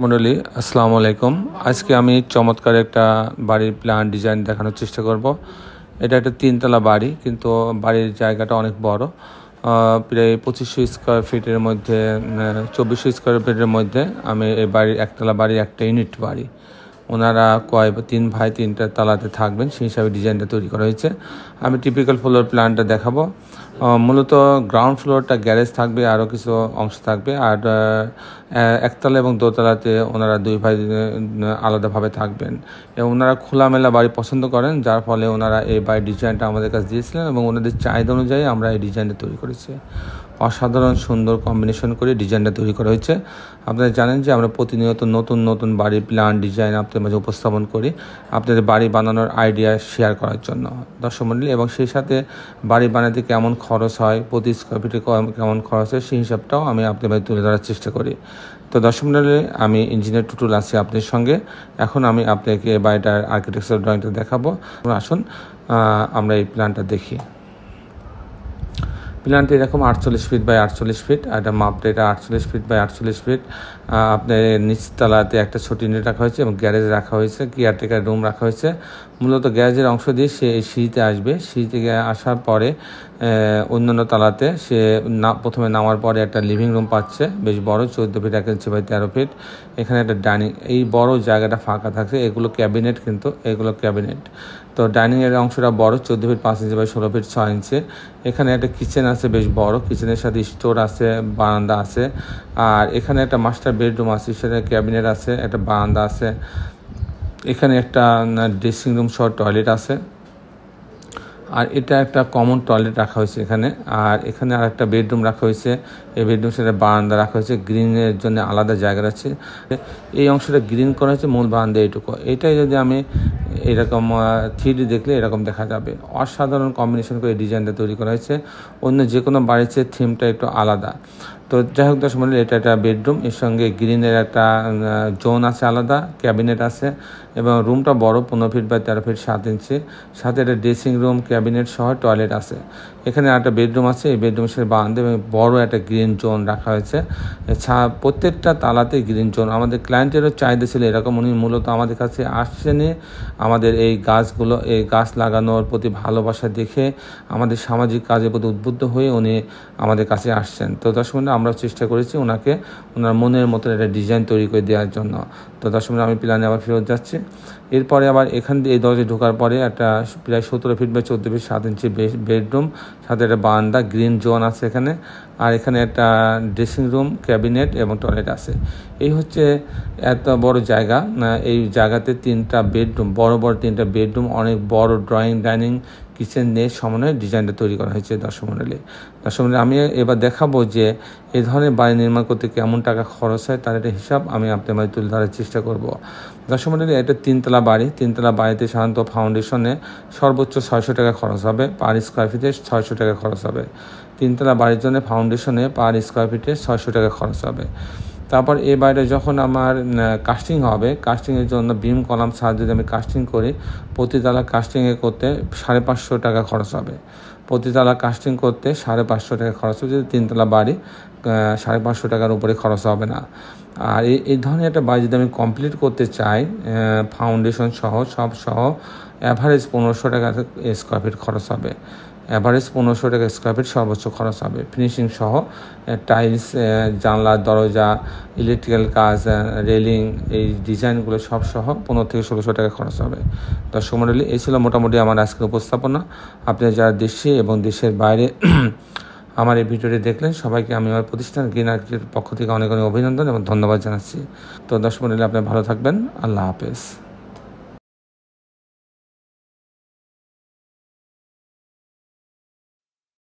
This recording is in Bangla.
মন্ডলী আসসালামু আলাইকুম। আজকে আমি চমৎকার একটা বাড়ির প্ল্যান ডিজাইন দেখানোর চেষ্টা করব। এটা একটা তিনতলা বাড়ি, কিন্তু বাড়ির জায়গাটা অনেক বড়, প্রায় 2500 স্কোয়ার ফিটের মধ্যে, 2400 স্কোয়ার ফিটের মধ্যে আমি এই বাড়ির একতলা বাড়ি, একটা ইউনিট বাড়ি। ওনারা তিন ভাই তিনটা তালাতে থাকবেন, সেই হিসাবে ডিজাইনটা তৈরি করা হয়েছে। আমি টিপিক্যাল ফ্লোর প্ল্যানটা দেখাবো। মূলত গ্রাউন্ড ফ্লোরটা গ্যারেজ থাকবে, আরও কিছু অংশ থাকবে, আর একতলা এবং দোতলাতে ওনারা দুই ভাই আলাদাভাবে থাকবেন। এবং ওনারা খোলামেলা বাড়ি পছন্দ করেন, যার ফলে ওনারা এই বাড়ির ডিজাইনটা আমাদের কাছে দিয়েছিলেন এবং ওনাদের চাহিদা অনুযায়ী আমরা এই ডিজাইনটা তৈরি করেছি। অসাধারণ সুন্দর কম্বিনেশন করে ডিজাইনটা তৈরি করা হয়েছে। আপনারা জানেন যে আমরা প্রতিনিয়ত নতুন নতুন বাড়ির প্ল্যান ডিজাইন আপনাদের মাঝে উপস্থাপন করি আপনাদের বাড়ি বানানোর আইডিয়া শেয়ার করার জন্য, দর্শক মণ্ডলী, এবং সেই সাথে বাড়ি বানাতে কেমন খরচ হয়, প্রতি স্কোয়ার ফিটে কেমন খরচ হয়, সেই হিসাবটাও আমি আপনাদের মাঝে তুলে ধরার চেষ্টা করি। তো দর্শক মণ্ডলী, আমি ইঞ্জিনিয়ার টুটুল আছি আপনাদের সঙ্গে। এখন আমি আপনাকে বাড়িটার আর্কিটেকচার ড্রয়িংটা দেখাবো। আসুন আমরা এই প্ল্যানটা দেখি। প্ল্যানটা এরকম 48 ফিট বাই 48 ফিট, আর এটা মাপটা এটা 48 ফিট বাই 48 ফিট। আপনার নিচতলাতে একটা ছোট ইউনিট রাখা হয়েছে এবং গ্যারেজ রাখা হয়েছে, কেয়ারটেকার রুম রাখা হয়েছে। মূলত গ্যারেজের অংশ দিয়ে সে এই সিঁড়িতে আসবে, সিঁড়ি থেকে আসার পরে অন্যান্য তালাতে সে প্রথমে নামার পরে একটা লিভিং রুম পাচ্ছে, বেশ বড়, 14 ফিট 1 ইঞ্চি বাই 13 ফিট। এখানে একটা ডাইনিং, এই বড় জায়গাটা ফাঁকা থাকছে, এগুলো ক্যাবিনেট, কিন্তু এগুলো ক্যাবিনেট। তো ডাইনিংয়ের অংশটা বড়, 14 ফিট 5 ইঞ্চি বাই 16 ফিট 6 ইঞ্চি। এখানে একটা কিচেন আছে, বেশ বড়, কিচেনের সাথে স্টোর আছে, বারান্দা আছে। আর এখানে একটা মাস্টার বেডরুম আছে, সেটা ক্যাবিনেট আছে, একটা বারান্দা আছে। এখানে একটা ড্রেসিং রুম সহ টয়লেট আছে, আর এটা একটা কমন টয়লেট রাখা হয়েছে এখানে। আর এখানে আর একটা বেডরুম রাখা হয়েছে, এই বেডরুম সেটা বারান্দা রাখা হয়েছে, গ্রিনের জন্য আলাদা জায়গা আছে। এই অংশটা গ্রিন করা হয়েছে, মূল বারান্দা এইটুকু। এটাই যদি আমি এরকম 3D দেখলে এরকম দেখা যাবে। অসাধারণ কম্বিনেশন করে ডিজাইনটা তৈরি করা হয়েছে, অন্য যে কোনো বাড়ির চেয়ে থিমটা একটু আলাদা। তো যাই হোক দর্শক মণ্ডলী, এটা একটা বেডরুম, এর সঙ্গে গ্রিনের একটা জোন আছে, আলাদা ক্যাবিনেট আছে, এবং রুমটা বড়, 15 ফিট বাই 13 ফিট 7 ইঞ্চি। সাথে একটা ড্রেসিং রুম, ক্যাবিনেট সহ টয়লেট আছে। এখানে একটা বেডরুম আছে, এই বেডরুমের সাথে বারান্দা এবং বড় একটা গ্রিন জোন রাখা হয়েছে। প্রত্যেকটা তালাতে গ্রিন জোন। আমাদের ক্লায়েন্টেরও চাহিদা ছিল এরকম, উনি মূলত আমাদের কাছে আসছেনই আমাদের এই গাছগুলো, এই গাছ লাগানোর প্রতি ভালোবাসা দেখে, আমাদের সামাজিক কাজের প্রতি উদ্বুদ্ধ হয়ে উনি আমাদের কাছে আসছেন। তো দর্শক আমরা চেষ্টা করেছি ওনাকে ওনার মনের মতো একটা ডিজাইন তৈরি করে দেওয়ার জন্য। তো দর্শক আমি প্ল্যানে আবার ফেরত যাচ্ছি। এরপরে আবার এখান দিয়ে এই দরজায় ঢোকার পরে একটা প্রায় 17 ফিট বাই 14 ফিট 7 ইঞ্চি বেডরুম, সাথে একটা বারান্দা, গ্রিন জোন আছে এখানে। আর এখানে একটা ড্রেসিং রুম, ক্যাবিনেট এবং টয়লেট আছে। এই হচ্ছে এত বড় জায়গা। এই জায়গাতে 3টা বেডরুম, বড় বড় 3টা বেডরুম, অনেক বড় ড্রয়িং, ডাইনিং, কিচেন নিয়ে সমন্বয়ে ডিজাইনটা তৈরি করা হয়েছে। দর্শক মণ্ডলী, আমি এবার দেখাবো যে এই ধরনের বাড়ি নির্মাণ করতে কেমন টাকা খরচ হয়, তার একটা হিসাব আমি আপনাদের মাঝে তুলে ধরার চেষ্টা করব। দর্শক মণ্ডলী, এটা 3তলা বাড়ি। 3তলা বাড়িতে সাধারণত ফাউন্ডেশনে সর্বোচ্চ 600 টাকা খরচ হবে, পার স্কোয়ার ফিটে 600 টাকা খরচ হবে। 3তলা বাড়ির জন্য ফাউন্ডেশনে পার স্কোয়ার ফিটে 600 টাকা খরচ হবে। তারপর এই বাড়িটা যখন আমার কাস্টিং হবে, কাস্টিংয়ের জন্য বিম কলাম সাহায্যে যদি আমি কাস্টিং করি, প্রতিতলা কাস্টিংয়ে করতে 550 টাকা খরচ হবে। প্রতিতলা কাস্টিং করতে 550 টাকা খরচ হবে। যদি 3তলা বাড়ি, 550 টাকার উপরে খরচ হবে না। আর এই ধরনের একটা বাড়ি যদি আমি কমপ্লিট করতে চাই, ফাউন্ডেশন সহ সব সহ, অ্যাভারেজ 1500 টাকা স্কোয়ার ফিট খরচ হবে। অ্যাভারেজ 1500 টাকা স্কোয়ার ফিট সর্বোচ্চ খরচ হবে, ফিনিশিং সহ, টাইলস, জানলা, দরজা, ইলেকট্রিক্যাল কাজ, রেলিং, এই ডিজাইনগুলো সব সহ 15 থেকে 1600 টাকা খরচ হবে। দর্শক মণ্ডলী, এই ছিল মোটামুটি আমার আজকের উপস্থাপনা। আপনারা যারা দেশে এবং দেশের বাইরে আমার এই ভিডিওটি দেখলেন, সবাইকে আমি আমার প্রতিষ্ঠান গ্রিন আর্কিটেক্টের পক্ষ থেকে অনেক অনেক অভিনন্দন এবং ধন্যবাদ জানাচ্ছি। তো দর্শক মণ্ডলী, আপনারা ভালো থাকবেন। আল্লাহ হাফেজ।